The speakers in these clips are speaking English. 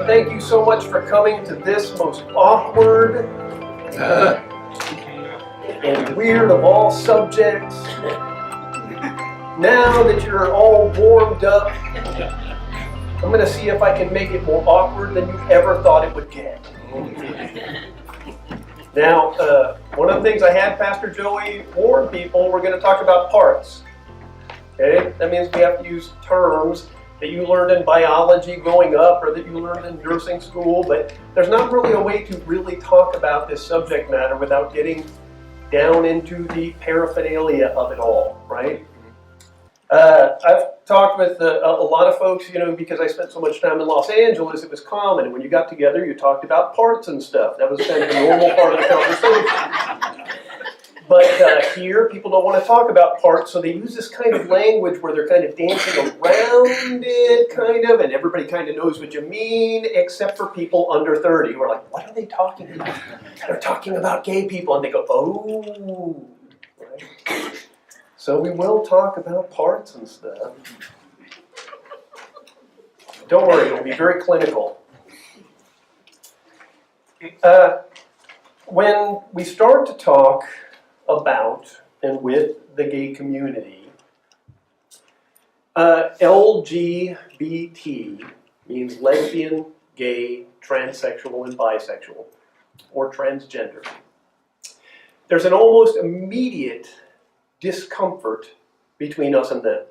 Thank you so much for coming to this most awkward and weird of all subjects. Now that you're all warmed up, I'm going to see if I can make it more awkward than you ever thought it would get. Now, one of the things I had Pastor Joey warn people, we're going to talk about parts. Okay? That means we have to use terms that you learned in biology growing up or that you learned in nursing school, but there's not really a way to really talk about this subject matter without getting down into the paraphernalia of it all, right? I've talked with a lot of folks, because I spent so much time in Los Angeles, it was common. And when you got together, you talked about parts and stuff. That was kind of the normal part of the conversation. But here, people don't want to talk about parts, so they use this kind of language where they're kind of dancing around it, kind of, and everybody kind of knows what you mean, except for people under 30 who are like, what are they talking about? They're talking about gay people. And they go, oh, right? So we will talk about parts and stuff. Don't worry, it'll be very clinical. When we start to talk about and with the gay community, LGBT means lesbian, gay, transsexual, and bisexual, or transgender. There's an almost immediate discomfort between us and them,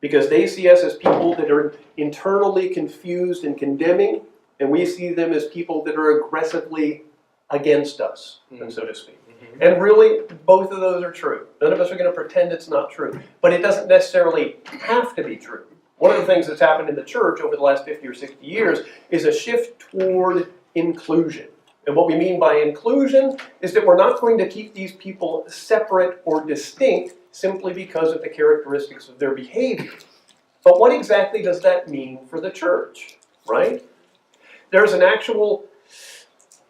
because they see us as people that are internally confused and condemning, and we see them as people that are aggressively against us, so to speak. And really, both of those are true. None of us are going to pretend it's not true. But it doesn't necessarily have to be true. One of the things that's happened in the church over the last 50 or 60 years is a shift toward inclusion. And what we mean by inclusion is that we're not going to keep these people separate or distinct simply because of the characteristics of their behavior. But what exactly does that mean for the church, right? There's an actual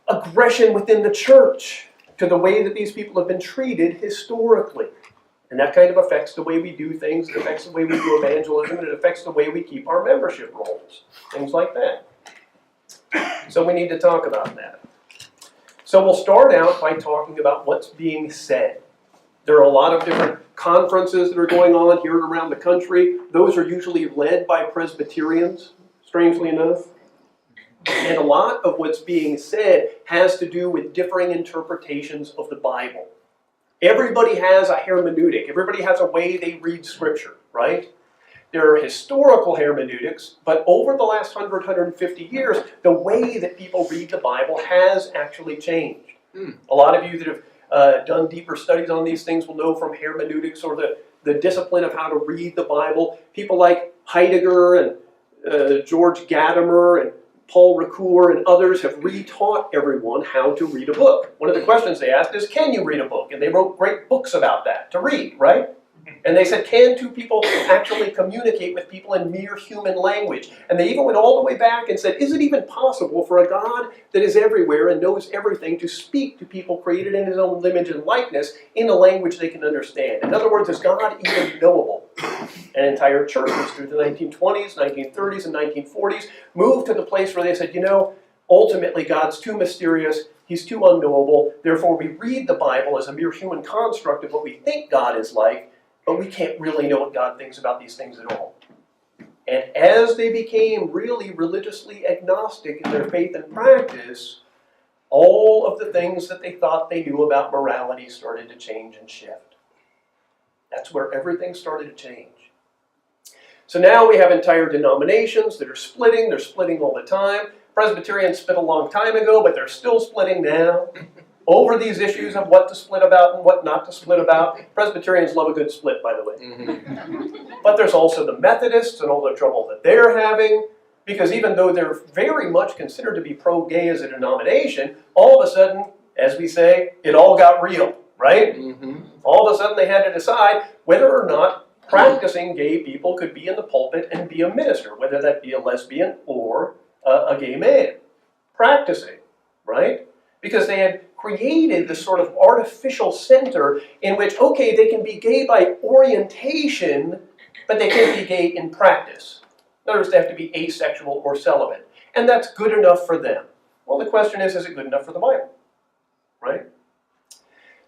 aggression within the church to the way that these people have been treated historically. And that kind of affects the way we do things, it affects the way we do evangelism, and it affects the way we keep our membership rolls, things like that. So we need to talk about that. So we'll start out by talking about what's being said. There are a lot of different conferences that are going on here and around the country. Those are usually led by Presbyterians, strangely enough. And a lot of what's being said has to do with differing interpretations of the Bible. Everybody has a hermeneutic. Everybody has a way they read Scripture, right? There are historical hermeneutics, but over the last 100, 150 years, the way that people read the Bible has actually changed. A lot of you that have done deeper studies on these things will know from hermeneutics or the discipline of how to read the Bible. People like Heidegger and George Gadamer and Paul Ricoeur and others have retaught everyone how to read a book. One of the questions they asked is, can you read a book? And they wrote great books about that, to read, right? And they said, can two people actually communicate with people in mere human language? And they even went all the way back and said, is it even possible for a God that is everywhere and knows everything to speak to people created in his own image and likeness in a language they can understand? In other words, is God even knowable? And entire churches through the 1920s, 1930s, and 1940s moved to the place where they said, ultimately God's too mysterious, he's too unknowable, therefore we read the Bible as a mere human construct of what we think God is like, but we can't really know what God thinks about these things at all. And as they became really religiously agnostic in their faith and practice, all of the things that they thought they knew about morality started to change and shift. That's where everything started to change. So now we have entire denominations that are splitting. They're splitting all the time. Presbyterians split a long time ago, but they're still splitting now over these issues of what to split about and what not to split about. Presbyterians love a good split, by the way. But there's also the Methodists and all the trouble that they're having, because even though they're very much considered to be pro-gay as a denomination, all of a sudden, as we say, it all got real, right? All of a sudden they had to decide whether or not practicing gay people could be in the pulpit and be a minister, whether that be a lesbian or a gay man. Practicing, right? Because they had created this sort of artificial center in which, okay, they can be gay by orientation, but they can't be gay in practice. In other words, they have to be asexual or celibate. and that's good enough for them. Well, the question is it good enough for the Bible? Right?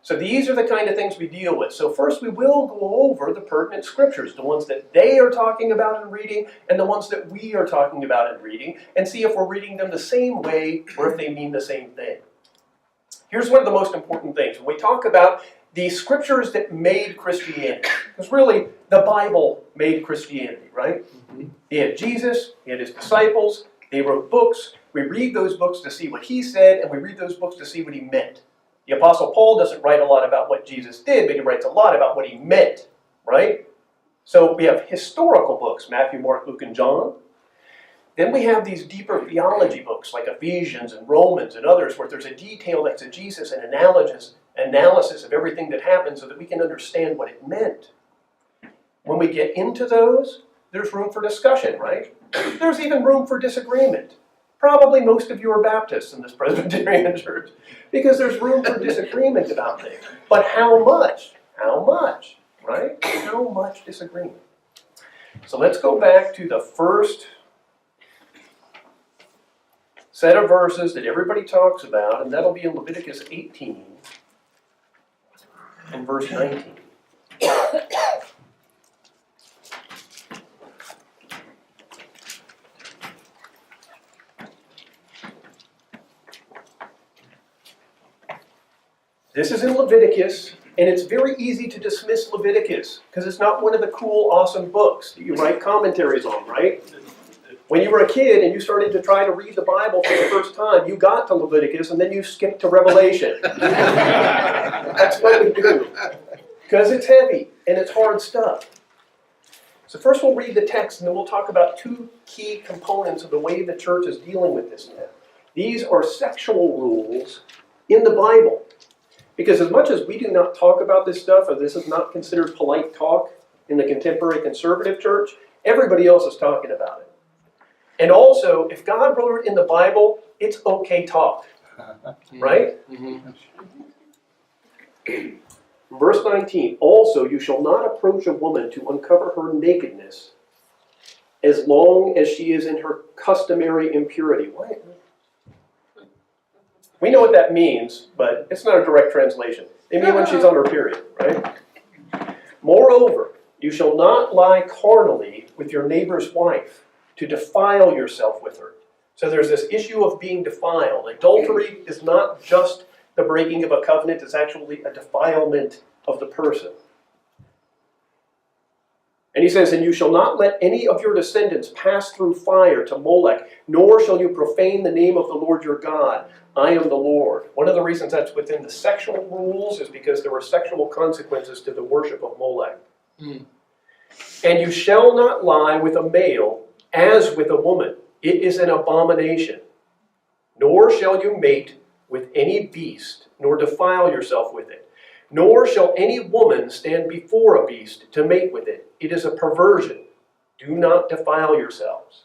So these are the kind of things we deal with. So first we will go over the pertinent scriptures, the ones that they are talking about and reading, and the ones that we are talking about and reading, and see if we're reading them the same way or if they mean the same thing. Here's one of the most important things. When we talk about the scriptures that made Christianity, because really the Bible made Christianity, right? He had Jesus, he had his disciples, they wrote books. We read those books to see what he said, and we read those books to see what he meant. The Apostle Paul doesn't write a lot about what Jesus did, but he writes a lot about what he meant, right? So we have historical books, Matthew, Mark, Luke, and John. Then we have these deeper theology books like Ephesians and Romans and others where there's a detailed exegesis and analysis of everything that happened so that we can understand what it meant. When we get into those, there's room for discussion, right? There's even room for disagreement. Probably most of you are Baptists in this Presbyterian church because there's room for disagreement about things. But how much? How much? Right? How much disagreement? So let's go back to the first set of verses that everybody talks about, and that'll be in Leviticus 18 and verse 19. This is in Leviticus, and it's very easy to dismiss Leviticus because it's not one of the cool, awesome books that you write commentaries on, right? When you were a kid and you started to try to read the Bible for the first time, you got to Leviticus and then you skipped to Revelation. That's what we do. Because it's heavy and it's hard stuff. So first we'll read the text and then we'll talk about two key components of the way the church is dealing with this now. These are sexual rules in the Bible. Because as much as we do not talk about this stuff, or this is not considered polite talk in the contemporary conservative church, everybody else is talking about it. And also, if God wrote it in the Bible, it's okay talk. Right? Verse 19, also you shall not approach a woman to uncover her nakedness as long as she is in her customary impurity. What? We know what that means, but it's not a direct translation. They mean when she's on her period, right? Moreover, you shall not lie carnally with your neighbor's wife to defile yourself with her. So there's this issue of being defiled. Adultery is not just the breaking of a covenant, it's actually a defilement of the person. And he says, and you shall not let any of your descendants pass through fire to Molech, nor shall you profane the name of the Lord your God. I am the Lord. One of the reasons that's within the sexual rules is because there were sexual consequences to the worship of Molech. And you shall not lie with a male as with a woman. It is an abomination. Nor shall you mate with any beast, nor defile yourself with it. Nor shall any woman stand before a beast to mate with it. It is a perversion. Do not defile yourselves.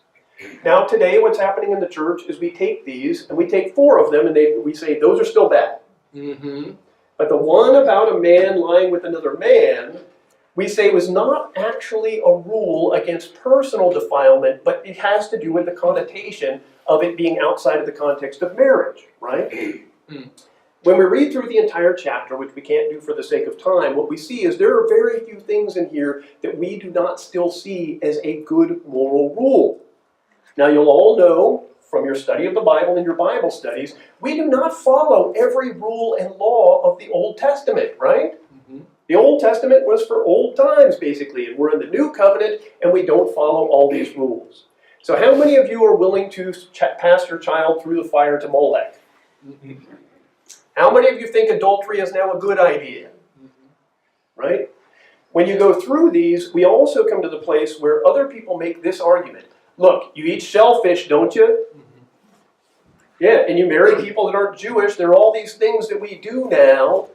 Now today what's happening in the church is we take these, and we take 4 of them, and we say those are still bad. But the one about a man lying with another man, we say was not actually a rule against personal defilement, but it has to do with the connotation of it being outside of the context of marriage, right? When we read through the entire chapter, which we can't do for the sake of time, what we see is there are very few things in here that we do not still see as a good moral rule. Now you'll all know from your study of the Bible and your Bible studies, we do not follow every rule and law of the Old Testament, right? The Old Testament was for old times, basically, and we're in the New Covenant, and we don't follow all these rules. So how many of you are willing to pass your child through the fire to Molech? How many of you think adultery is now a good idea? Right? When you go through these, we also come to the place where other people make this argument. Look, you eat shellfish, don't you? Yeah, and you marry people that aren't Jewish. There are all these things that we do now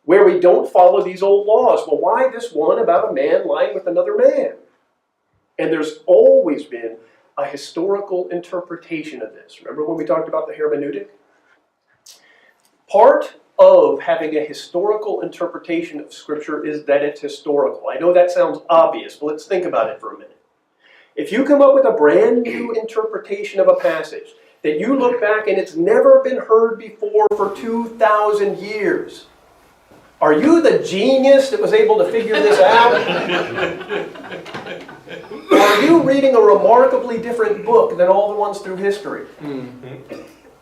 where we don't follow these old laws. Well, why this one about a man lying with another man? And there's always been a historical interpretation of this. Remember when we talked about the hermeneutic? Part of having a historical interpretation of Scripture is that it's historical. I know that sounds obvious, but let's think about it for a minute. If you come up with a brand new interpretation of a passage that you look back and it's never been heard before for 2,000 years, are you the genius that was able to figure this out? Or are you reading a remarkably different book than all the ones through history?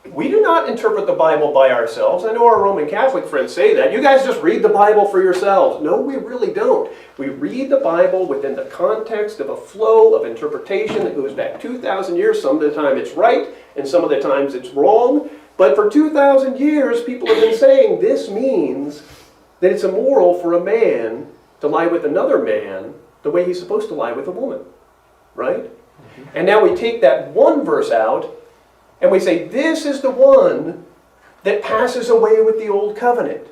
We do not interpret the Bible by ourselves. I know our Roman Catholic friends say that. You guys just read the Bible for yourselves. No, we really don't. We read the Bible within the context of a flow of interpretation that goes back 2,000 years. Some of the time it's right, and some of the times it's wrong. But for 2,000 years, people have been saying this means that it's immoral for a man to lie with another man the way he's supposed to lie with a woman. Right? And now we take that one verse out, and we say, this is the one that passes away with the old covenant.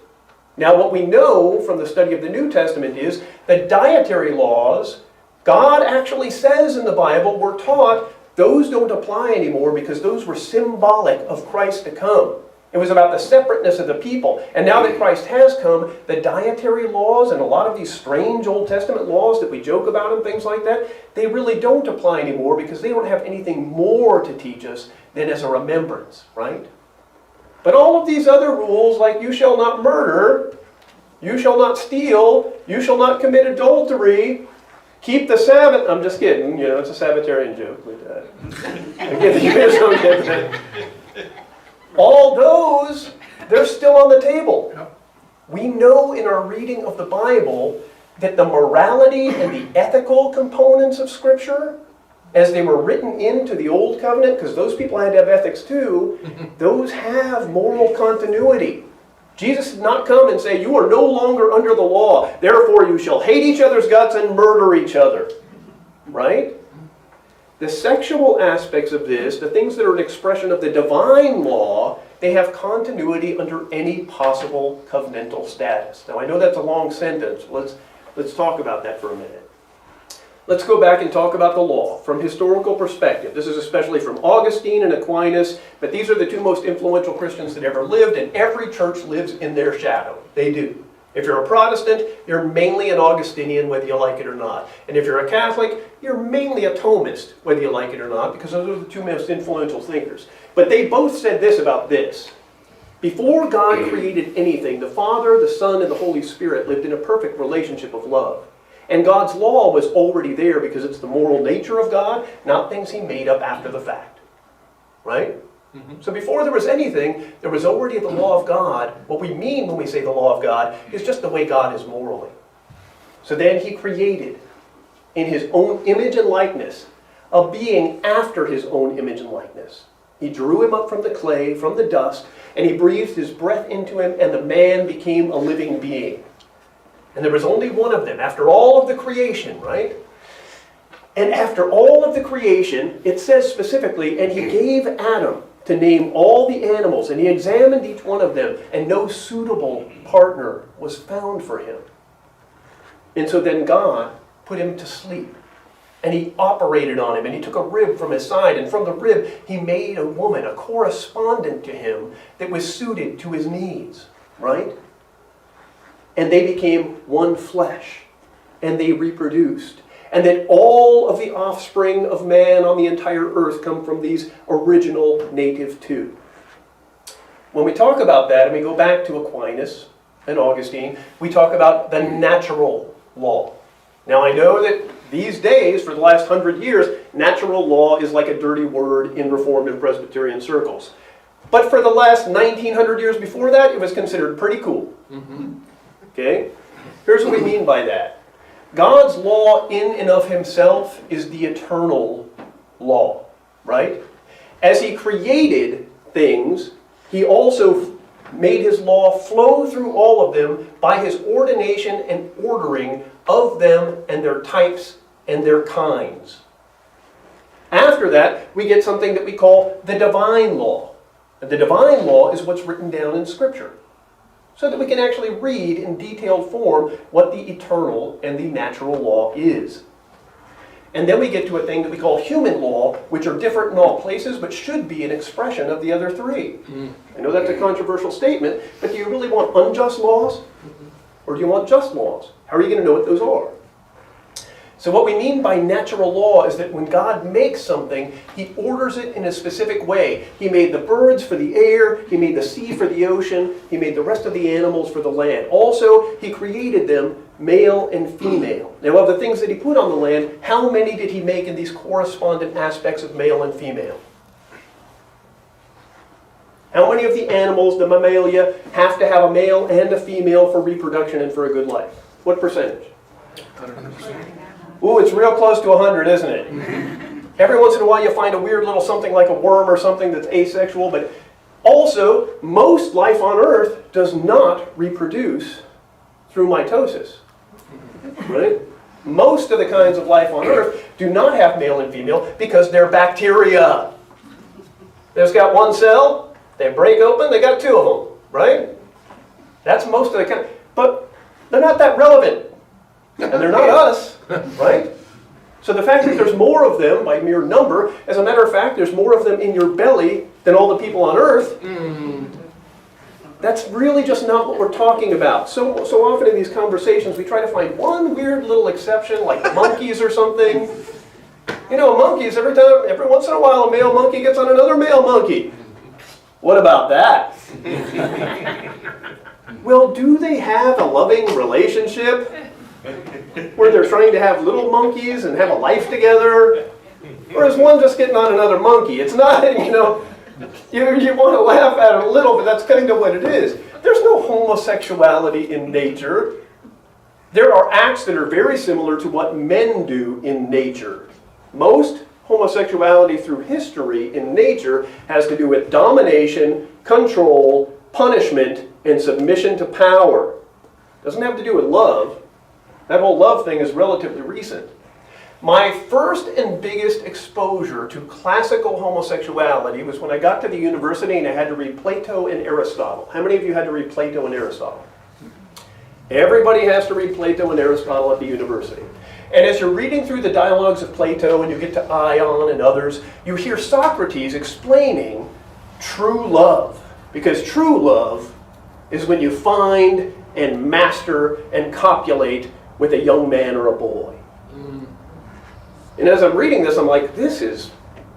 Now, what we know from the study of the New Testament is the dietary laws, God actually says in the Bible, we're taught those don't apply anymore because those were symbolic of Christ to come. It was about the separateness of the people. And now that Christ has come, the dietary laws and a lot of these strange Old Testament laws that we joke about and things like that, they really don't apply anymore because they don't have anything more to teach us than as a remembrance, right? But all of these other rules, like you shall not murder, you shall not steal, you shall not commit adultery, keep the Sabbath. I'm just kidding, it's a Sabbatarian joke. Again, you guys don't get that. All those, they're still on the table. We know in our reading of the Bible that the morality and the ethical components of Scripture, as they were written into the Old Covenant, because those people had to have ethics too, those have moral continuity. Jesus did not come and say, you are no longer under the law, therefore you shall hate each other's guts and murder each other. Right? The sexual aspects of this, the things that are an expression of the divine law, they have continuity under any possible covenantal status. Now I know that's a long sentence. Let's talk about that for a minute. Let's go back and talk about the law from historical perspective. This is especially from Augustine and Aquinas, but these are the two most influential Christians that ever lived, and every church lives in their shadow. They do. If you're a Protestant, you're mainly an Augustinian, whether you like it or not. And if you're a Catholic, you're mainly a Thomist, whether you like it or not, because those are the two most influential thinkers. But they both said this about this. Before God created anything, the Father, the Son, and the Holy Spirit lived in a perfect relationship of love. And God's law was already there because it's the moral nature of God, not things He made up after the fact. Right? So before there was anything, there was already the law of God. What we mean when we say the law of God is just the way God is morally. So then He created, in His own image and likeness, a being after His own image and likeness. He drew him up from the clay, from the dust, and He breathed His breath into him, and the man became a living being. And there was only one of them, after all of the creation, right? And after all of the creation, it says specifically, and He gave Adam to name all the animals, and He examined each one of them, and no suitable partner was found for him. And so then God put him to sleep, and He operated on him, and He took a rib from his side, and from the rib He made a woman, a correspondent to him, that was suited to his needs, right? And they became one flesh, and they reproduced. And that all of the offspring of man on the entire earth come from these original native two. When we talk about that, and we go back to Aquinas and Augustine, we talk about the natural law. Now I know that these days, for the last 100 years, natural law is like a dirty word in Reformed and Presbyterian circles. But for the last 1900 years before that, it was considered pretty cool. Okay? Here's what we mean by that. God's law in and of Himself is the eternal law, right? As He created things, He also made His law flow through all of them by His ordination and ordering of them and their types and their kinds. After that, we get something that we call the divine law. And the divine law is what's written down in Scripture, so that we can actually read in detailed form what the eternal and the natural law is. And then we get to a thing that we call human law, which are different in all places, but should be an expression of the other three. I know that's a controversial statement, but do you really want unjust laws? Or do you want just laws? How are you going to know what those are? So what we mean by natural law is that when God makes something, he orders it in a specific way. He made the birds for the air, he made the sea for the ocean, he made the rest of the animals for the land. Also, he created them male and female. Now, of the things that he put on the land, how many did he make in these correspondent aspects of male and female? How many of the animals, the mammalia, have to have a male and a female for reproduction and for a good life? What percentage? 100%. Ooh, it's real close to 100, isn't it? Every once in a while you find a weird little something like a worm or something that's asexual, but also, most life on Earth does not reproduce through mitosis. Right? Most of the kinds of life on Earth do not have male and female because they're bacteria. They've got one cell, they break open, they got two of them, right? That's most of the kind. But they're not that relevant. And they're not us, right? So the fact that there's more of them by mere number, as a matter of fact, there's more of them in your belly than all the people on Earth. That's really just not what we're talking about. So often in these conversations, we try to find one weird little exception, like monkeys or something. You know, monkeys, every once in a while, a male monkey gets on another male monkey. What about that? Well, do they have a loving relationship where they're trying to have little monkeys and have a life together? Or is one just getting on another monkey? It's not, you know, you want to laugh at it a little, but that's kind of what it is. There's no homosexuality in nature. There are acts that are very similar to what men do in nature. Most homosexuality through history in nature has to do with domination, control, punishment, and submission to power. It doesn't have to do with love. That whole love thing is relatively recent. My first and biggest exposure to classical homosexuality was when I got to the university and I had to read Plato and Aristotle. How many of you had to read Plato and Aristotle? Everybody has to read Plato and Aristotle at the university. And as you're reading through the dialogues of Plato and you get to Ion and others, you hear Socrates explaining true love. Because true love is when you find and master and copulate with a young man or a boy. And as I'm reading this, I'm like, this is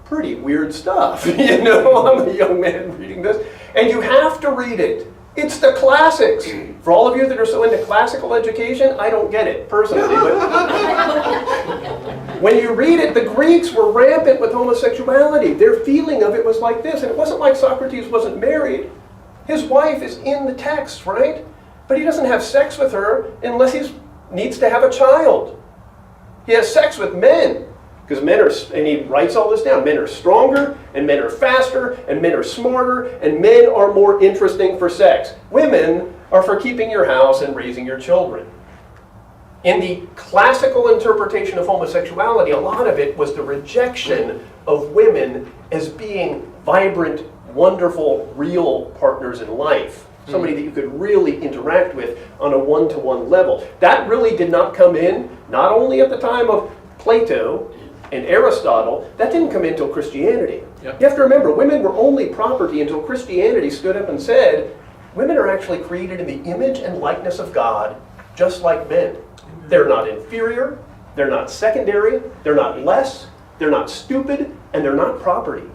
pretty weird stuff. You know, I'm a young man reading this. And you have to read it. It's the classics. For all of you that are so into classical education, I don't get it, personally. But when you read it, the Greeks were rampant with homosexuality. Their feeling of it was like this. And it wasn't like Socrates wasn't married. His wife is in the text, right? But he doesn't have sex with her unless he needs to have a child. He has sex with men. Because men are, and he writes all this down, men are stronger, and men are faster, and men are smarter, and men are more interesting for sex. Women are for keeping your house and raising your children. In the classical interpretation of homosexuality, a lot of it was the rejection of women as being vibrant, wonderful, real partners in life. Somebody that you could really interact with on a one-to-one level. That really did not come in, not only at the time of Plato and Aristotle, that didn't come in until Christianity. Yep. You have to remember, women were only property until Christianity stood up and said, women are actually created in the image and likeness of God, just like men. They're not inferior, they're not secondary, they're not less, they're not stupid, and they're not property.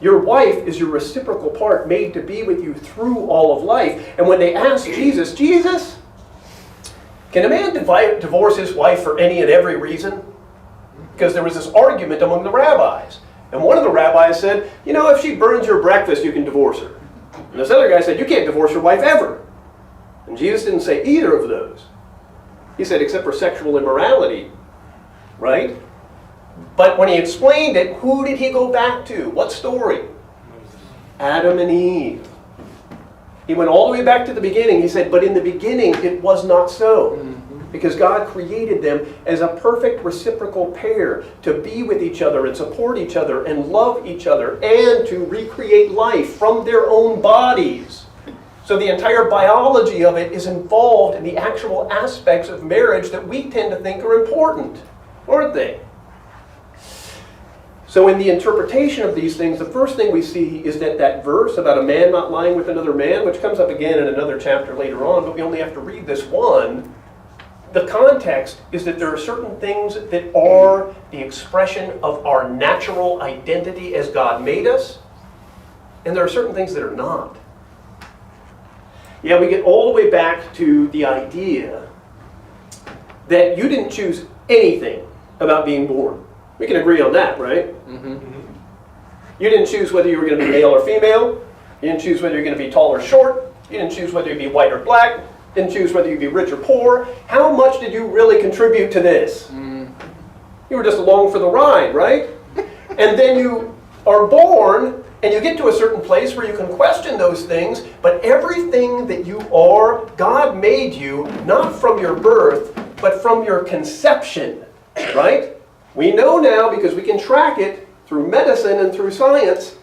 Your wife is your reciprocal part made to be with you through all of life. And when they asked Jesus, Jesus, can a man divorce his wife for any and every reason? Because there was this argument among the rabbis. And one of the rabbis said, you know, if she burns your breakfast, you can divorce her. And this other guy said, you can't divorce your wife ever. And Jesus didn't say either of those. He said, except for sexual immorality, right? But when he explained it, who did he go back to? What story? Adam and Eve. He went all the way back to the beginning. He said, but in the beginning it was not so. Because God created them as a perfect reciprocal pair to be with each other and support each other and love each other and to recreate life from their own bodies. So the entire biology of it is involved in the actual aspects of marriage that we tend to think are important, aren't they? So in the interpretation of these things, the first thing we see is that verse about a man not lying with another man, which comes up again in another chapter later on, but we only have to read this one, the context is that there are certain things that are the expression of our natural identity as God made us, and there are certain things that are not. Yeah, we get all the way back to the idea that you didn't choose anything about being born. We can agree on that, right? Mm-hmm. You didn't choose whether you were going to be male or female. You didn't choose whether you're going to be tall or short. You didn't choose whether you'd be white or black. Didn't choose whether you'd be rich or poor. How much did you really contribute to this? You were just along for the ride, right? And then you are born, and you get to a certain place where you can question those things, but everything that you are, God made you not from your birth, but from your conception, right? We know now, because we can track it through medicine and through science,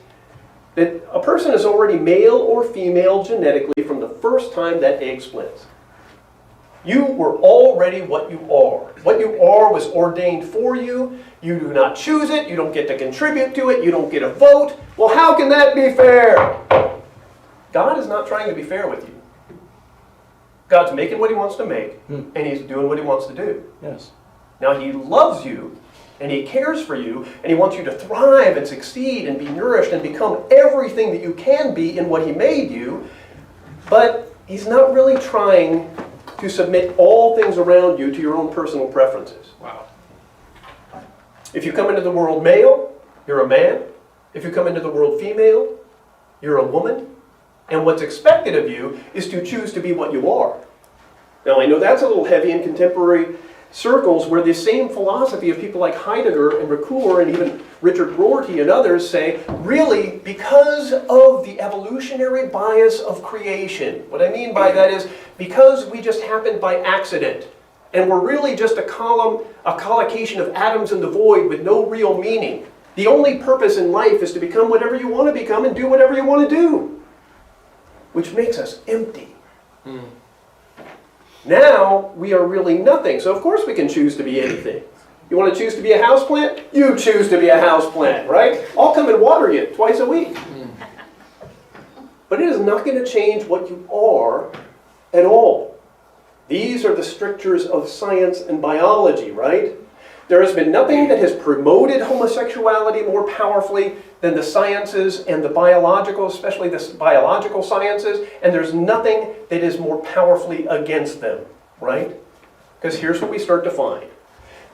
that a person is already male or female genetically from the first time that egg splits. You were already what you are. What you are was ordained for you. You do not choose it. You don't get to contribute to it. You don't get a vote. Well, how can that be fair? God is not trying to be fair with you. God's making what he wants to make, and he's doing what he wants to do. Yes. Now, he loves you, and he cares for you, and he wants you to thrive and succeed and be nourished and become everything that you can be in what he made you, but he's not really trying to submit all things around you to your own personal preferences. Wow. If you come into the world male, you're a man. If you come into the world female, you're a woman. And what's expected of you is to choose to be what you are. Now, I know that's a little heavy in contemporary circles, where the same philosophy of people like Heidegger and Ricoeur and even Richard Rorty and others say, really, because of the evolutionary bias of creation. What I mean by that is, because we just happened by accident, and we're really just a collocation of atoms in the void with no real meaning. The only purpose in life is to become whatever you want to become and do whatever you want to do, which makes us empty. Now, we are really nothing. So, of course, we can choose to be anything. You want to choose to be a houseplant? You choose to be a houseplant, right? I'll come and water you twice a week. But it is not going to change what you are at all. These are the strictures of science and biology, right? There has been nothing that has promoted homosexuality more powerfully than the sciences and the biological, especially the biological sciences, and there's nothing that is more powerfully against them, right? Because here's what we start to find.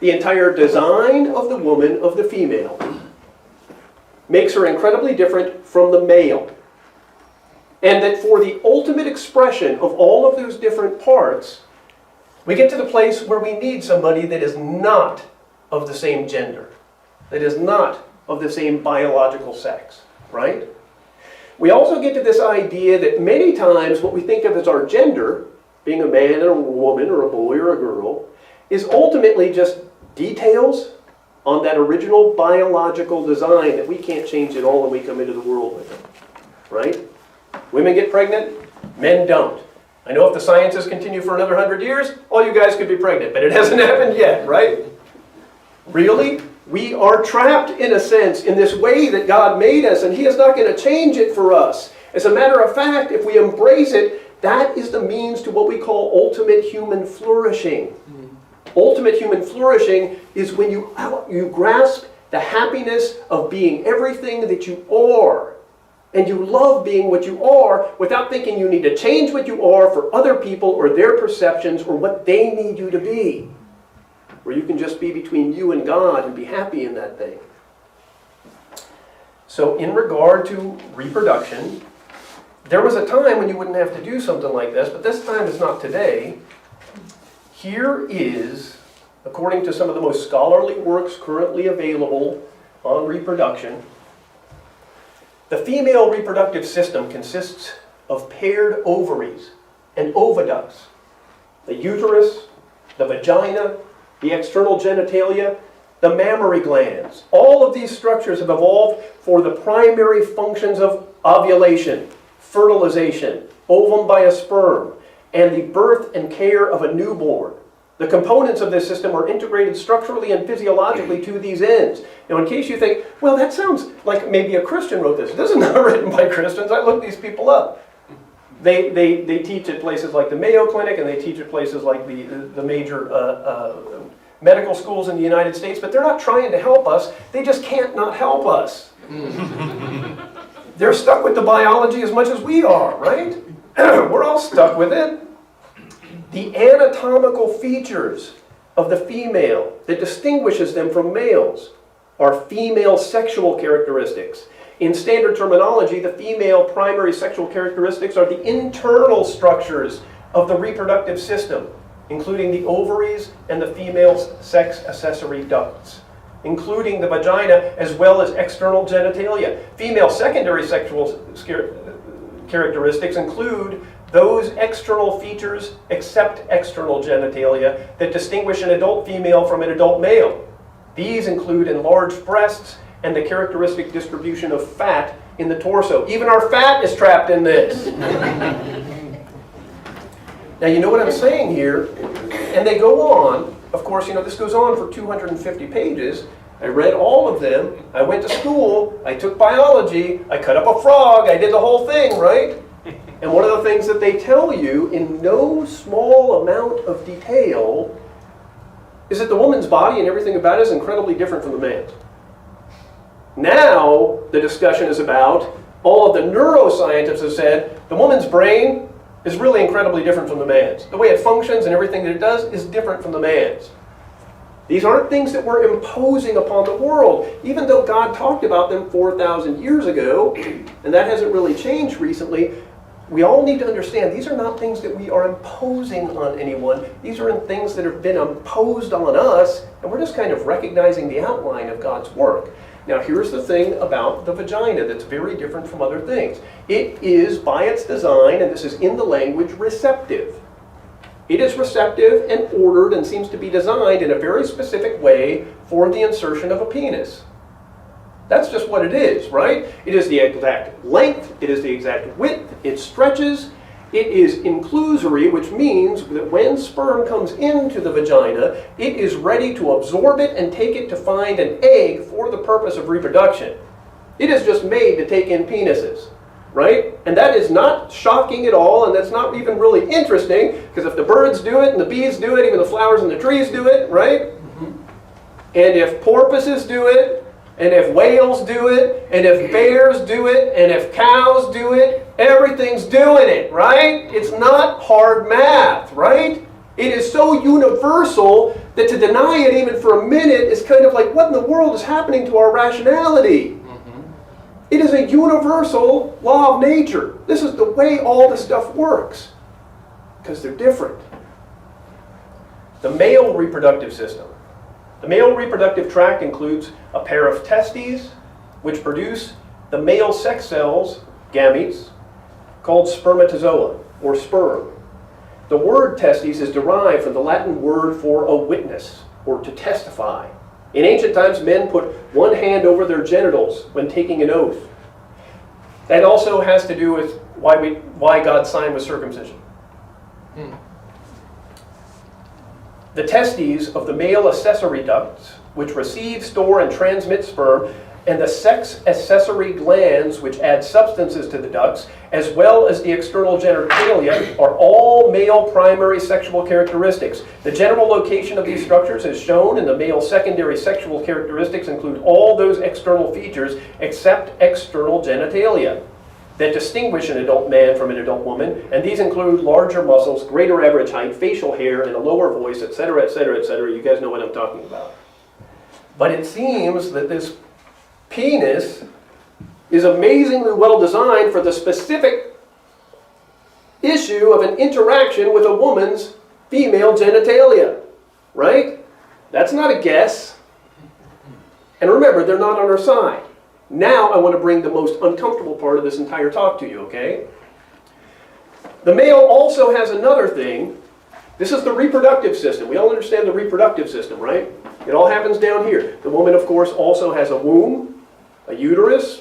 The entire design of the woman, of the female, makes her incredibly different from the male. And that for the ultimate expression of all of those different parts, we get to the place where we need somebody that is not of the same gender, that is not of the same biological sex, right? We also get to this idea that many times what we think of as our gender, being a man or a woman or a boy or a girl, is ultimately just details on that original biological design that we can't change at all when we come into the world with it, right? Women get pregnant, men don't. I know if the sciences continue for another 100 years, all you guys could be pregnant, but it hasn't happened yet, right? Really? We are trapped, in a sense, in this way that God made us, and he is not going to change it for us. As a matter of fact, if we embrace it, that is the means to what we call ultimate human flourishing. Ultimate human flourishing is when you grasp the happiness of being everything that you are, and you love being what you are without thinking you need to change what you are for other people or their perceptions or what they need you to be. Where you can just be between you and God and be happy in that thing. So in regard to reproduction, there was a time when you wouldn't have to do something like this, but this time is not today. Here is, according to some of the most scholarly works currently available on reproduction, the female reproductive system consists of paired ovaries and oviducts, the uterus, the vagina, the external genitalia, the mammary glands. All of these structures have evolved for the primary functions of ovulation, fertilization, ovum by a sperm, and the birth and care of a newborn. The components of this system are integrated structurally and physiologically to these ends. Now, in case you think, well, that sounds like maybe a Christian wrote this. This is not written by Christians. I looked these people up. They teach at places like the Mayo Clinic, and they teach at places like the major medical schools in the United States, but they're not trying to help us. They just can't not help us. They're stuck with the biology as much as we are, right? We're all stuck with it. The anatomical features of the female that distinguishes them from males are female sexual characteristics. In standard terminology, the female primary sexual characteristics are the internal structures of the reproductive system, including the ovaries and the female's sex accessory ducts, including the vagina as well as external genitalia. Female secondary sexual characteristics include those external features except external genitalia that distinguish an adult female from an adult male. These include enlarged breasts and the characteristic distribution of fat in the torso. Even our fat is trapped in this. Now, you know what I'm saying here? And they go on. Of course, this goes on for 250 pages. I read all of them. I went to school. I took biology. I cut up a frog. I did the whole thing, right? And one of the things that they tell you in no small amount of detail is that the woman's body and everything about it is incredibly different from the man's. Now, the discussion is about, all of the neuroscientists have said, the woman's brain is really incredibly different from the man's. The way it functions and everything that it does is different from the man's. These aren't things that we're imposing upon the world, even though God talked about them 4,000 years ago, and that hasn't really changed recently. We all need to understand these are not things that we are imposing on anyone. These are things that have been imposed on us, and we're just kind of recognizing the outline of God's work. Now, here's the thing about the vagina that's very different from other things. It is, by its design, and this is in the language, receptive. It is receptive and ordered and seems to be designed in a very specific way for the insertion of a penis. That's just what it is, right? It is the exact length, it is the exact width, it stretches, it is inclusory, which means that when sperm comes into the vagina, it is ready to absorb it and take it to find an egg for the purpose of reproduction. It is just made to take in penises, right? And that is not shocking at all, and that's not even really interesting, because if the birds do it, and the bees do it, even the flowers and the trees do it, right? And if porpoises do it, and if whales do it, and if bears do it, and if cows do it, everything's doing it, right? It's not hard math, right? It is so universal that to deny it even for a minute is kind of like, what in the world is happening to our rationality? It is a universal law of nature. This is the way all this stuff works, because they're different. The male reproductive system. The male reproductive tract includes a pair of testes, which produce the male sex cells, gametes, called spermatozoa, or sperm. The word testes is derived from the Latin word for a witness, or to testify. In ancient times, men put one hand over their genitals when taking an oath. That also has to do with why God's sign was circumcision. The testes of the male accessory ducts, which receive, store, and transmit sperm, and the sex accessory glands, which add substances to the ducts, as well as the external genitalia, are all male primary sexual characteristics. The general location of these structures is shown, and the male secondary sexual characteristics include all those external features except external genitalia that distinguish an adult man from an adult woman, and these include larger muscles, greater average height, facial hair, and a lower voice, etc., etc., etc. You guys know what I'm talking about. But it seems that this penis is amazingly well designed for the specific issue of an interaction with a woman's female genitalia, right? That's not a guess. And remember, they're not on our side. Now I want to bring the most uncomfortable part of this entire talk to you, okay? The male also has another thing. This is the reproductive system. We all understand the reproductive system, right? It all happens down here. The woman, of course, also has a womb, a uterus,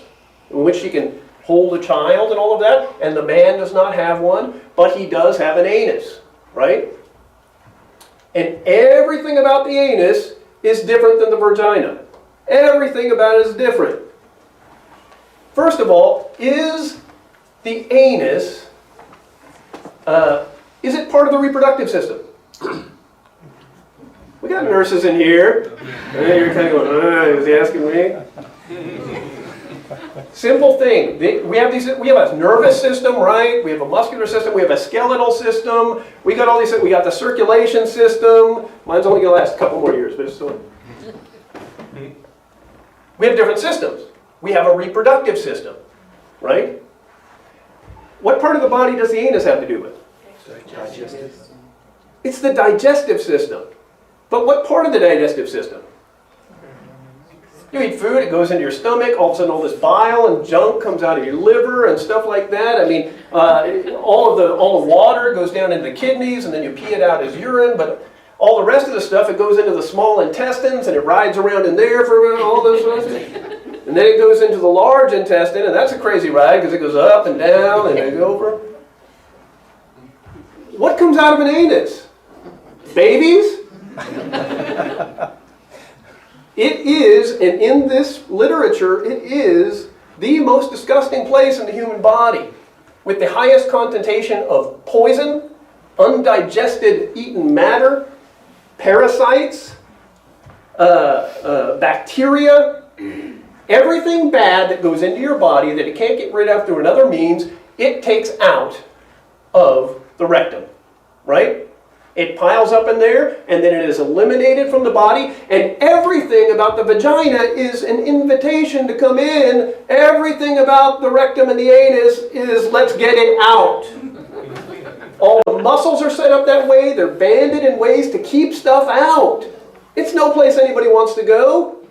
in which she can hold a child and all of that, and the man does not have one, but he does have an anus, right? And everything about the anus is different than the vagina. Everything about it is different. First of all, is the anus Is it part of the reproductive system? We got nurses in here. You're kind of going, is he asking me? Simple thing. We have a nervous system, right? We have a muscular system. We have a skeletal system. We got all these. We got the circulation system. Mine's only going to last a couple more years, but it's still. We have different systems. We have a reproductive system, right? What part of the body does the anus have to do with? It's the digestive system. But what part of the digestive system? You eat food, it goes into your stomach, all of a sudden all this bile and junk comes out of your liver and stuff like that. I mean, all the water goes down into the kidneys and then you pee it out as urine, but all the rest of the stuff, it goes into the small intestines and it rides around in there for all those things. And then it goes into the large intestine, and that's a crazy ride because it goes up and down and over. What comes out of an anus? Babies? It is, and in this literature, it is the most disgusting place in the human body, with the highest concentration of poison, undigested eaten matter, parasites, bacteria, everything bad that goes into your body that it can't get rid of through another means, it takes out of the rectum, right? It piles up in there, and then it is eliminated from the body, and everything about the vagina is an invitation to come in. Everything about the rectum and the anus is, let's get it out. All the muscles are set up that way. They're banded in ways to keep stuff out. It's no place anybody wants to go.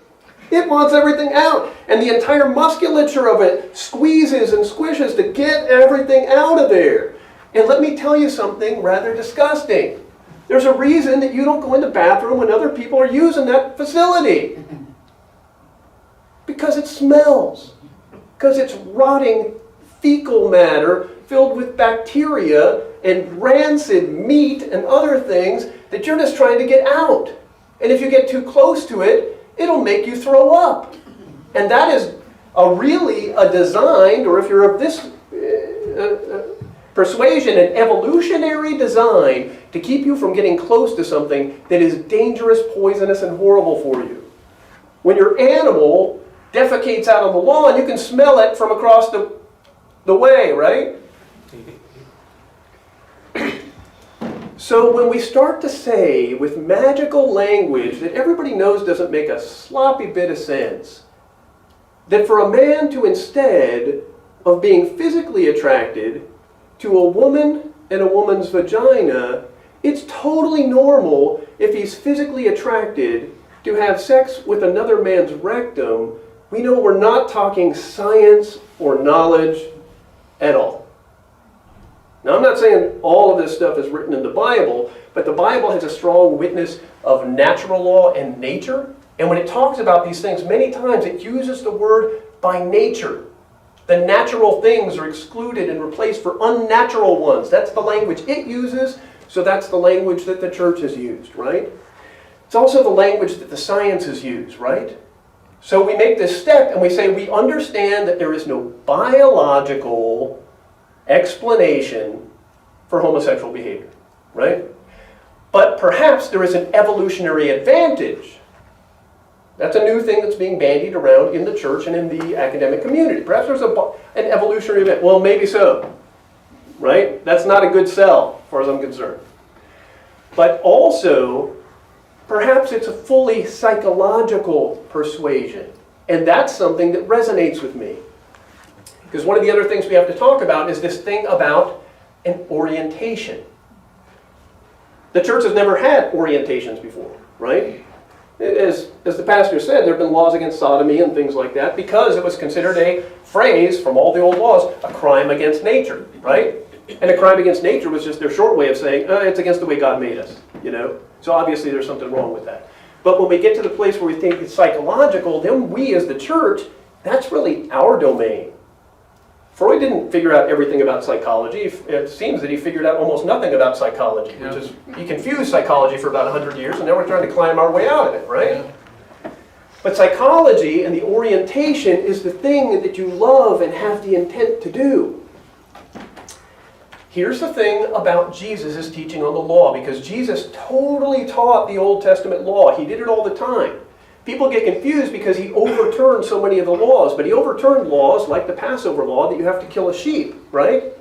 It wants everything out. And the entire musculature of it squeezes and squishes to get everything out of there. And let me tell you something rather disgusting. There's a reason that you don't go in the bathroom when other people are using that facility. Because it smells. Because it's rotting fecal matter filled with bacteria and rancid meat and other things that you're just trying to get out. And if you get too close to it, it'll make you throw up. And that is really a designed, or if you're of this persuasion, an evolutionary design to keep you from getting close to something that is dangerous, poisonous, and horrible for you. When your animal defecates out on the lawn, you can smell it from across the way, right? So when we start to say with magical language that everybody knows doesn't make a sloppy bit of sense, that for a man to, instead of being physically attracted to a woman and a woman's vagina, it's totally normal if he's physically attracted to have sex with another man's rectum. We know we're not talking science or knowledge at all. Now, I'm not saying all of this stuff is written in the Bible, but the Bible has a strong witness of natural law and nature. And when it talks about these things, many times it uses the word by nature. The natural things are excluded and replaced for unnatural ones. That's the language it uses, so that's the language that the church has used, right? It's also the language that the sciences use, right? So we make this step and we say we understand that there is no biological explanation for homosexual behavior, right? But perhaps there is an evolutionary advantage. That's a new thing that's being bandied around in the church and in the academic community. Perhaps there's an evolutionary event. Well, maybe so, right? That's not a good sell, as far as I'm concerned. But also, perhaps it's a fully psychological persuasion. And that's something that resonates with me. Because one of the other things we have to talk about is this thing about an orientation. The church has never had orientations before, right? As the pastor said, there have been laws against sodomy and things like that because it was considered a phrase from all the old laws, a crime against nature, right? And a crime against nature was just their short way of saying, it's against the way God made us, you know? So obviously there's something wrong with that. But when we get to the place where we think it's psychological, then we as the church, that's really our domain. Freud didn't figure out everything about psychology. It seems that he figured out almost nothing about psychology, which is, he confused psychology for about 100 years, and now we're trying to climb our way out of it, right? Yeah. But psychology and the orientation is the thing that you love and have the intent to do. Here's the thing about Jesus' teaching on the law, because Jesus totally taught the Old Testament law. He did it all the time. People get confused because he overturned so many of the laws, but he overturned laws like the Passover law that you have to kill a sheep, right?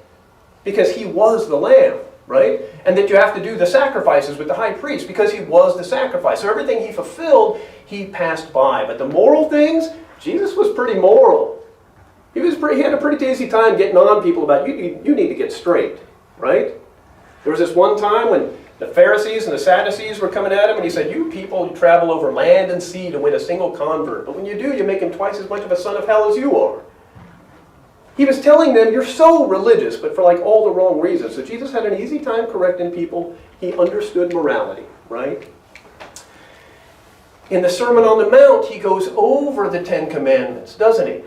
Because he was the lamb, right? And that you have to do the sacrifices with the high priest because he was the sacrifice. So everything he fulfilled, he passed by. But the moral things, Jesus was pretty moral. He had a pretty easy time getting on people about, you need to get straight, right? There was this one time when the Pharisees and the Sadducees were coming at him, and he said, you people travel over land and sea to win a single convert. But when you do, you make him twice as much of a son of hell as you are. He was telling them, you're so religious, but for like all the wrong reasons. So Jesus had an easy time correcting people. He understood morality, right? In the Sermon on the Mount, he goes over the Ten Commandments, doesn't he?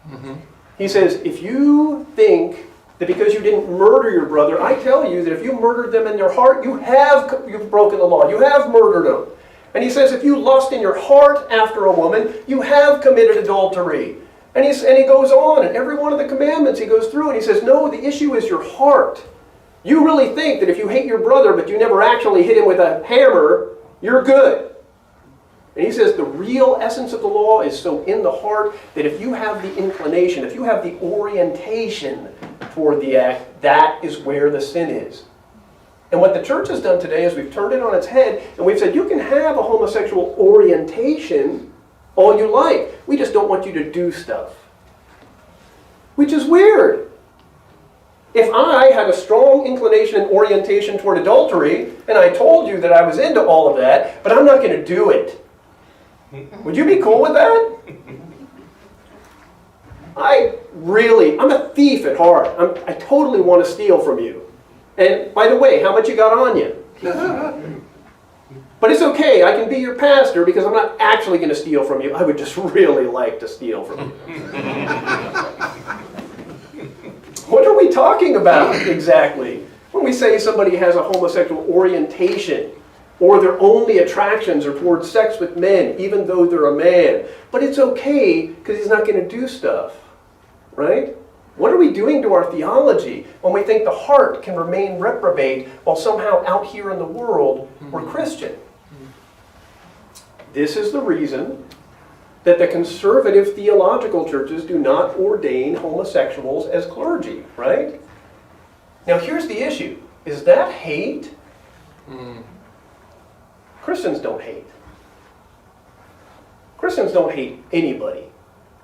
Mm-hmm. He says, if you think that because you didn't murder your brother, I tell you that if you murdered them in your heart, you've broken the law. You have murdered them. And he says, if you lust in your heart after a woman, you have committed adultery. And he goes on, and every one of the commandments he goes through, and he says, no, the issue is your heart. You really think that if you hate your brother, but you never actually hit him with a hammer, you're good. And he says the real essence of the law is so in the heart that if you have the inclination, if you have the orientation toward the act, that is where the sin is. And what the church has done today is we've turned it on its head, and we've said you can have a homosexual orientation all you like. We just don't want you to do stuff. Which is weird. If I had a strong inclination and orientation toward adultery, and I told you that I was into all of that, but I'm not going to do it, would you be cool with that? I'm a thief at heart. I totally want to steal from you. And by the way, how much you got on you? But it's okay, I can be your pastor because I'm not actually going to steal from you. I would just really like to steal from you. What are we talking about exactly when we say somebody has a homosexual orientation or their only attractions are towards sex with men even though they're a man? But it's okay because he's not going to do stuff, right? What are we doing to our theology when we think the heart can remain reprobate while somehow out here in the world we're Christian? This is the reason that the conservative theological churches do not ordain homosexuals as clergy, right? Now here's the issue. Is that hate? Christians don't hate. Christians don't hate anybody.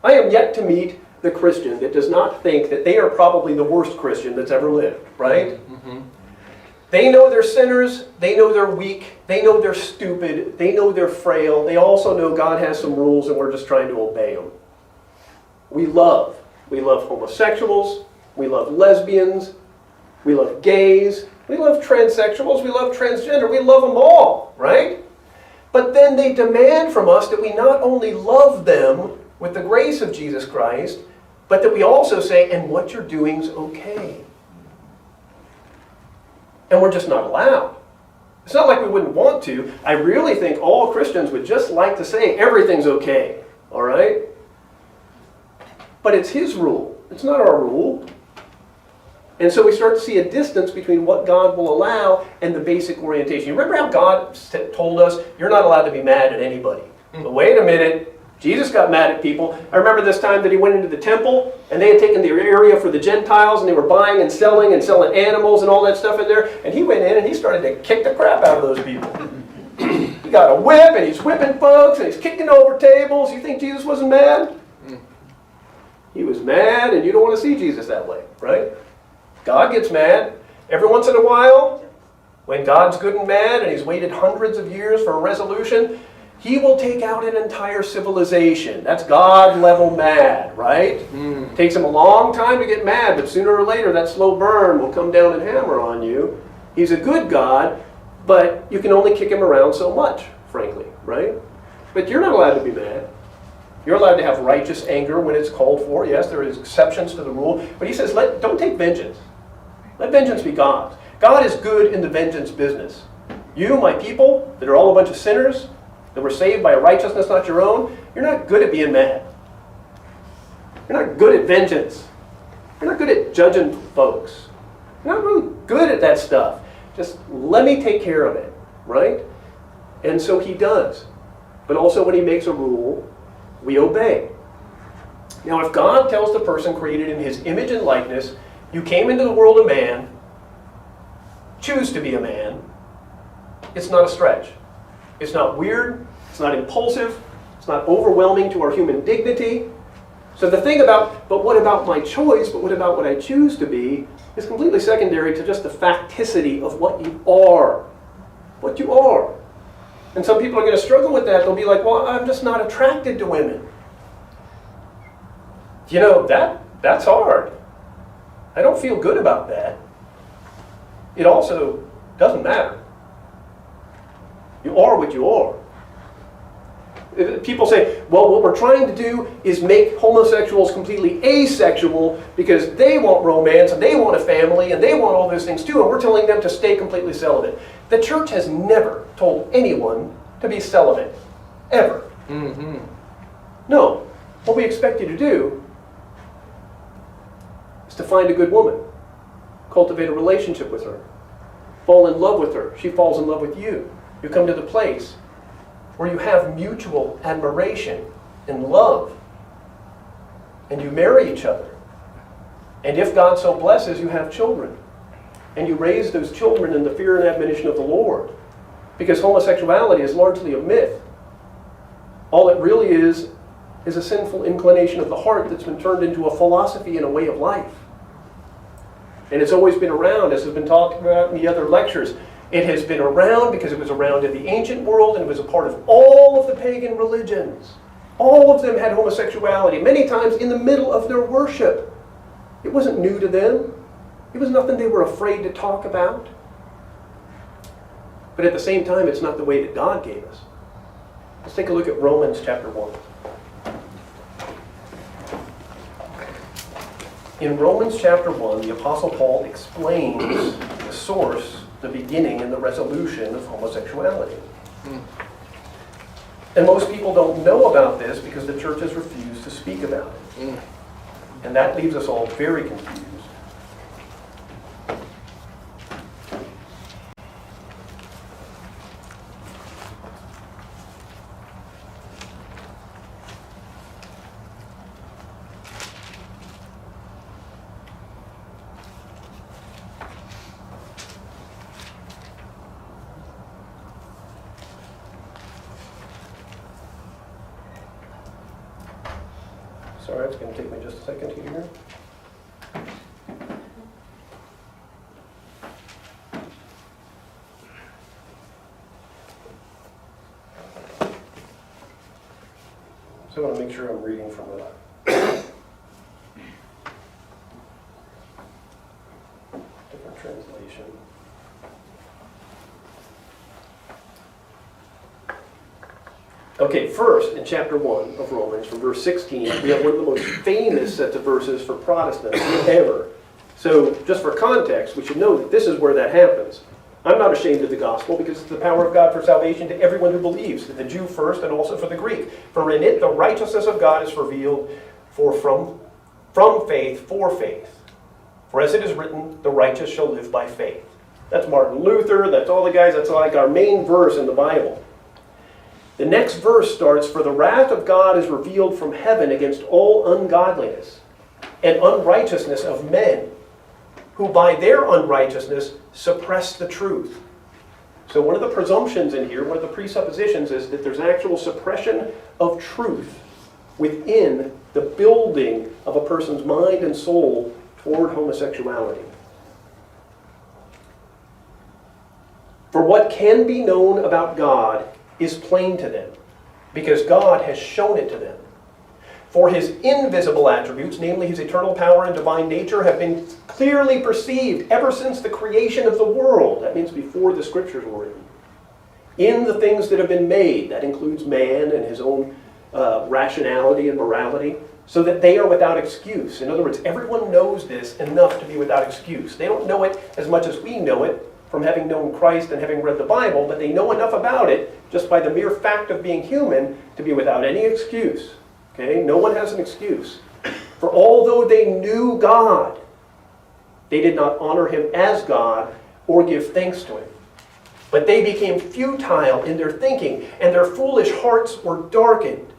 I am yet to meet the Christian that does not think that they are probably the worst Christian that's ever lived, right? Mm-hmm. They know they're sinners, they know they're weak, they know they're stupid, they know they're frail, they also know God has some rules and we're just trying to obey them. We love homosexuals, we love lesbians, we love gays, we love transsexuals, we love transgender, we love them all, right? But then they demand from us that we not only love them with the grace of Jesus Christ, but that we also say, and what you're doing's okay. And we're just not allowed. It's not like we wouldn't want to. I really think all Christians would just like to say everything's okay, all right? But it's his rule. It's not our rule. And so we start to see a distance between what God will allow and the basic orientation. You remember how God told us, you're not allowed to be mad at anybody. But wait a minute. Jesus got mad at people. I remember this time that he went into the temple and they had taken the area for the Gentiles and they were buying and selling animals and all that stuff in there. And he went in and he started to kick the crap out of those people. He got a whip and he's whipping folks and he's kicking over tables. You think Jesus wasn't mad? He was mad, and you don't want to see Jesus that way, right? God gets mad. Every once in a while, when God's good and mad and he's waited hundreds of years for a resolution, he will take out an entire civilization. That's God-level mad, right? Takes him a long time to get mad, but sooner or later that slow burn will come down and hammer on you. He's a good God, but you can only kick him around so much, frankly, right? But you're not allowed to be mad. You're allowed to have righteous anger when it's called for. Yes, there is exceptions to the rule, but he says, don't take vengeance. Let vengeance be God's. God is good in the vengeance business. You, my people, that are all a bunch of sinners, that were saved by a righteousness not your own, you're not good at being mad. You're not good at vengeance. You're not good at judging folks. I'm not really good at that stuff. Just let me take care of it, right? And so he does. But also when he makes a rule, we obey. Now if God tells the person created in his image and likeness, you came into the world a man, choose to be a man, it's not a stretch. It's not weird, it's not impulsive, it's not overwhelming to our human dignity. So the thing about, but what about my choice, but what about what I choose to be, is completely secondary to just the facticity of what you are. What you are. And some people are going to struggle with that. They'll be like, well, I'm just not attracted to women. You know, that's hard. I don't feel good about that. It also doesn't matter. You are what you are. People say, well, what we're trying to do is make homosexuals completely asexual because they want romance and they want a family and they want all those things too, and we're telling them to stay completely celibate. The church has never told anyone to be celibate. Ever. Mm-hmm. No. What we expect you to do is to find a good woman, cultivate a relationship with her, fall in love with her. She falls in love with you. You come to the place where you have mutual admiration and love, and you marry each other. And if God so blesses, you have children. And you raise those children in the fear and admonition of the Lord. Because homosexuality is largely a myth. All it really is a sinful inclination of the heart that's been turned into a philosophy and a way of life. And it's always been around, as has been talked about in the other lectures. It has been around because it was around in the ancient world and it was a part of all of the pagan religions. All of them had homosexuality, many times in the middle of their worship. It wasn't new to them. It was nothing they were afraid to talk about. But at the same time, it's not the way that God gave us. Let's take a look at Romans chapter 1. In Romans chapter 1, the Apostle Paul explains the source, the beginning, and the resolution of homosexuality. And most people don't know about this because the church has refused to speak about it. And that leaves us all very confused. Sorry, it's going to take me just a second here. So I want to make sure I'm reading from the different translation. Okay, first, in chapter 1 of Romans, from verse 16, we have one of the most famous sets of verses for Protestants ever. So, just for context, we should know that this is where that happens. I'm not ashamed of the gospel because it's the power of God for salvation to everyone who believes, to the Jew first and also for the Greek. For in it the righteousness of God is revealed from faith for faith. For as it is written, the righteous shall live by faith. That's Martin Luther, that's all the guys, that's like our main verse in the Bible. The next verse starts, for the wrath of God is revealed from heaven against all ungodliness and unrighteousness of men, who by their unrighteousness suppress the truth. So one of the presumptions in here, one of the presuppositions is that there's actual suppression of truth within the building of a person's mind and soul toward homosexuality. For what can be known about God is plain to them, because God has shown it to them. For his invisible attributes, namely his eternal power and divine nature, have been clearly perceived ever since the creation of the world. That means before the scriptures were written. In the things that have been made, that includes man and his own rationality and morality, so that they are without excuse. In other words, everyone knows this enough to be without excuse. They don't know it as much as we know it, from having known Christ and having read the Bible, but they know enough about it just by the mere fact of being human to be without any excuse. Okay? No one has an excuse. For although they knew God, They did not honor him as God or give thanks to him. But they became futile in their thinking, and their foolish hearts were darkened.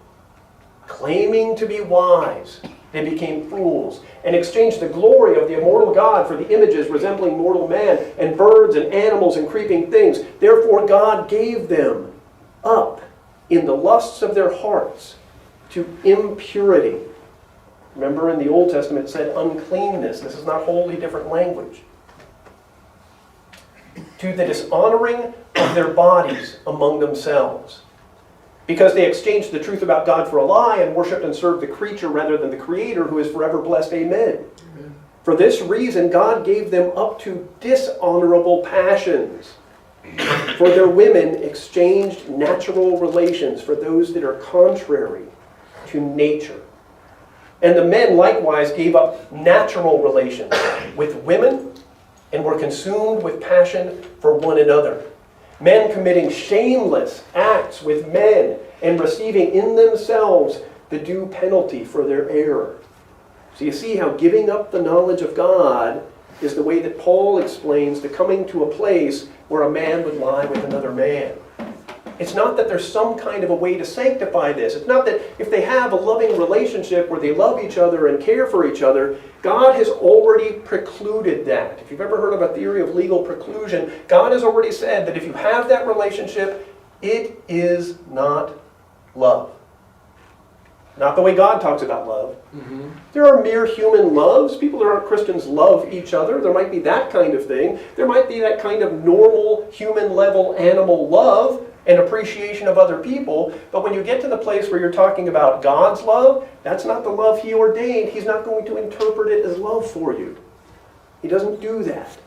Claiming to be wise, they became fools, and exchanged the glory of the immortal God for the images resembling mortal man, and birds and animals and creeping things. Therefore God gave them up in the lusts of their hearts to impurity. Remember in the Old Testament it said uncleanness. This is not wholly different language. To the dishonoring of their bodies among themselves, because they exchanged the truth about God for a lie and worshipped and served the creature rather than the Creator, who is forever blessed. Amen. Amen. For this reason God gave them up to dishonorable passions. For their women exchanged natural relations for those that are contrary to nature. And the men likewise gave up natural relations with women and were consumed with passion for one another. Men committing shameless acts with men and receiving in themselves the due penalty for their error. So you see how giving up the knowledge of God is the way that Paul explains the coming to a place where a man would lie with another man. It's not that there's some kind of a way to sanctify this. It's not that if they have a loving relationship where they love each other and care for each other, God has already precluded that. If you've ever heard of a theory of legal preclusion, God has already said that if you have that relationship, it is not love. Not the way God talks about love. Mm-hmm. There are mere human loves. People that aren't Christians love each other. There might be that kind of thing. There might be that kind of normal human level animal love and appreciation of other people. But when you get to the place where you're talking about God's love, that's not the love He ordained. He's not going to interpret it as love for you. He doesn't do that.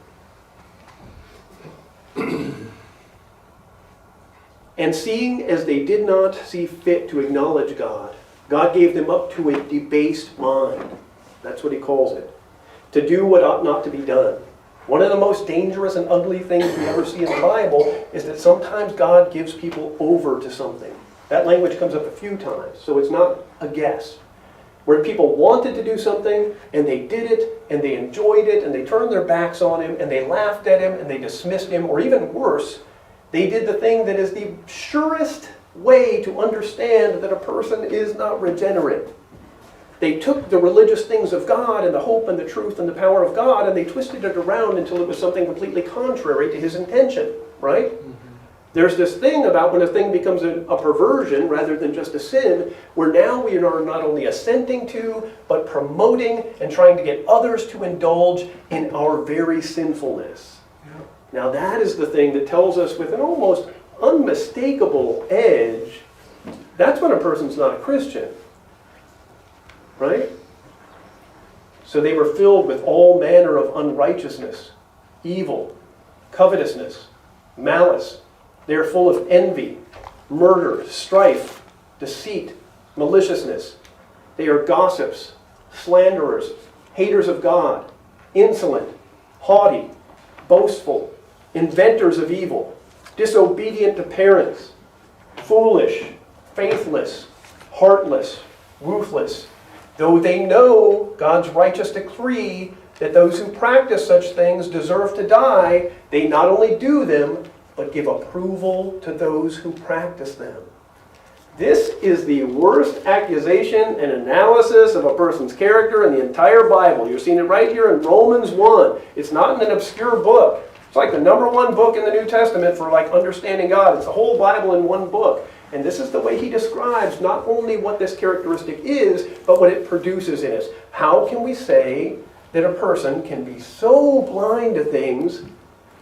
And seeing as they did not see fit to acknowledge God, God gave them up to a debased mind. That's what He calls it. To do what ought not to be done. One of the most dangerous and ugly things we ever see in the Bible is that sometimes God gives people over to something. That language comes up a few times, so it's not a guess. Where people wanted to do something, and they did it, and they enjoyed it, and they turned their backs on Him, and they laughed at Him, and they dismissed Him, or even worse, they did the thing that is the surest way to understand that a person is not regenerate. They took the religious things of God and the hope and the truth and the power of God, and they twisted it around until it was something completely contrary to His intention, right? Mm-hmm. There's this thing about when a thing becomes a perversion rather than just a sin, where now we are not only assenting to, but promoting and trying to get others to indulge in our very sinfulness. Yeah. Now that is the thing that tells us with an almost unmistakable edge, that's when a person's not a Christian. Right? So they were filled with all manner of unrighteousness, evil, covetousness, malice. They are full of envy, murder, strife, deceit, maliciousness. They are gossips, slanderers, haters of God, insolent, haughty, boastful, inventors of evil, disobedient to parents, foolish, faithless, heartless, ruthless. Though they know God's righteous decree that those who practice such things deserve to die, they not only do them, but give approval to those who practice them. This is the worst accusation and analysis of a person's character in the entire Bible. You're seeing it right here in Romans 1. It's not in an obscure book. It's like the number one book in the New Testament for understanding God. It's the whole Bible in one book. And this is the way he describes not only what this characteristic is, but what it produces in us. How can we say that a person can be so blind to things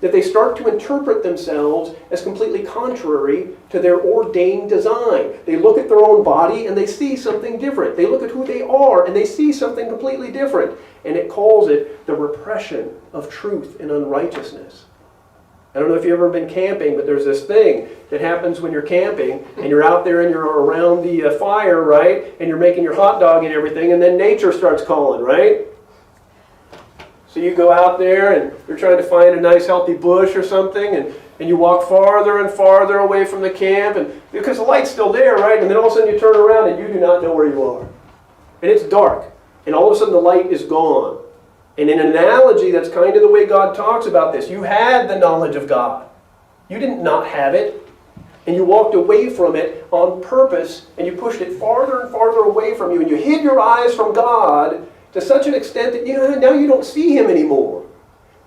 that they start to interpret themselves as completely contrary to their ordained design? They look at their own body and they see something different. They look at who they are and they see something completely different. And it calls it the repression of truth and unrighteousness. I don't know if you've ever been camping, but there's this thing that happens when you're camping and you're out there and you're around the fire, right? And you're making your hot dog and everything, and then nature starts calling, right? So you go out there and you're trying to find a nice healthy bush or something, and you walk farther and farther away from the camp, and because the light's still there, right? And then all of a sudden you turn around and you do not know where you are. And it's dark. And all of a sudden the light is gone. And in an analogy, that's kind of the way God talks about this. You had the knowledge of God. You didn't not have it. And you walked away from it on purpose, and you pushed it farther and farther away from you, and you hid your eyes from God to such an extent that now you don't see Him anymore.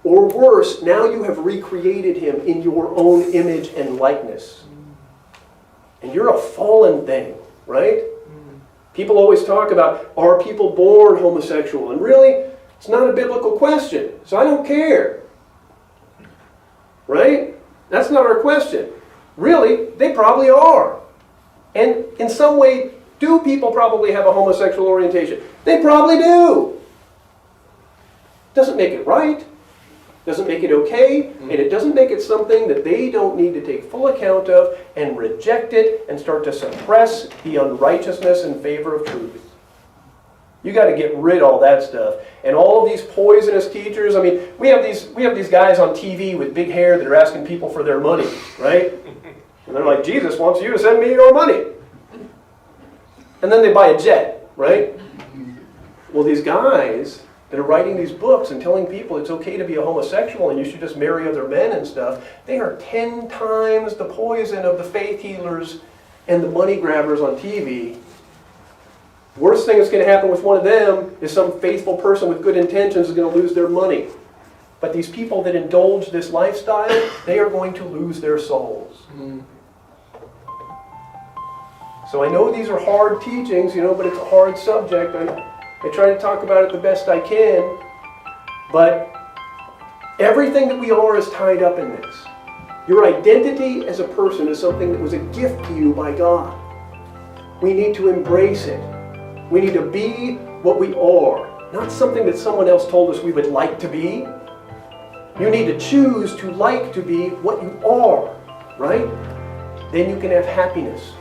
Or worse, now you have recreated Him in your own image and likeness. And you're a fallen thing, right? People always talk about, are people born homosexual? And really, it's not a biblical question, so I don't care. Right? That's not our question. Really, they probably are. And in some way, do people probably have a homosexual orientation? They probably do. Doesn't make it right. Doesn't make it okay. And it doesn't make it something that they don't need to take full account of and reject it and start to suppress the unrighteousness in favor of truth. You got to get rid of all that stuff. And all of these poisonous teachers, I mean, we have these guys on TV with big hair that are asking people for their money, right? And they're like, Jesus wants you to send me your money. And then they buy a jet, right? Well, these guys that are writing these books and telling people it's okay to be a homosexual and you should just marry other men and stuff, they are 10 times the poison of the faith healers and the money grabbers on TV. Worst thing that's going to happen with one of them is some faithful person with good intentions is going to lose their money. But these people that indulge this lifestyle, they are going to lose their souls. So I know these are hard teachings, but it's a hard subject. I try to talk about it the best I can. But everything that we are is tied up in this. Your identity as a person is something that was a gift to you by God. We need to embrace it. We need to be what we are, not something that someone else told us we would like to be. You need to choose to like to be what you are, right? Then you can have happiness.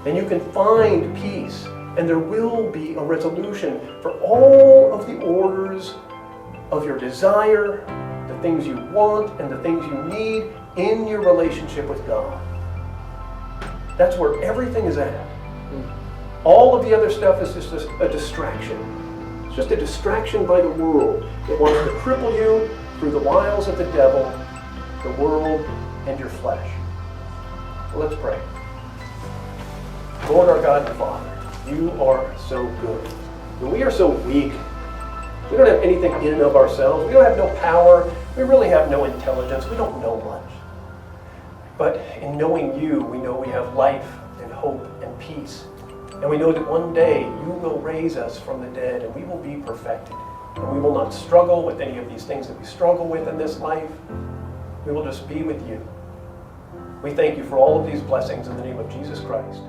Then you can find peace. And there will be a resolution for all of the orders of your desire, the things you want, and the things you need in your relationship with God. That's where everything is at. All of the other stuff is just a distraction. It's just a distraction by the world that wants to cripple you through the wiles of the devil, the world, and your flesh. Well, let's pray. Lord our God and Father, you are so good. And we are so weak. We don't have anything in and of ourselves. We don't have no power. We really have no intelligence. We don't know much. But in knowing you, we know we have life and hope and peace. And we know that one day you will raise us from the dead and we will be perfected. And we will not struggle with any of these things that we struggle with in this life. We will just be with you. We thank you for all of these blessings in the name of Jesus Christ.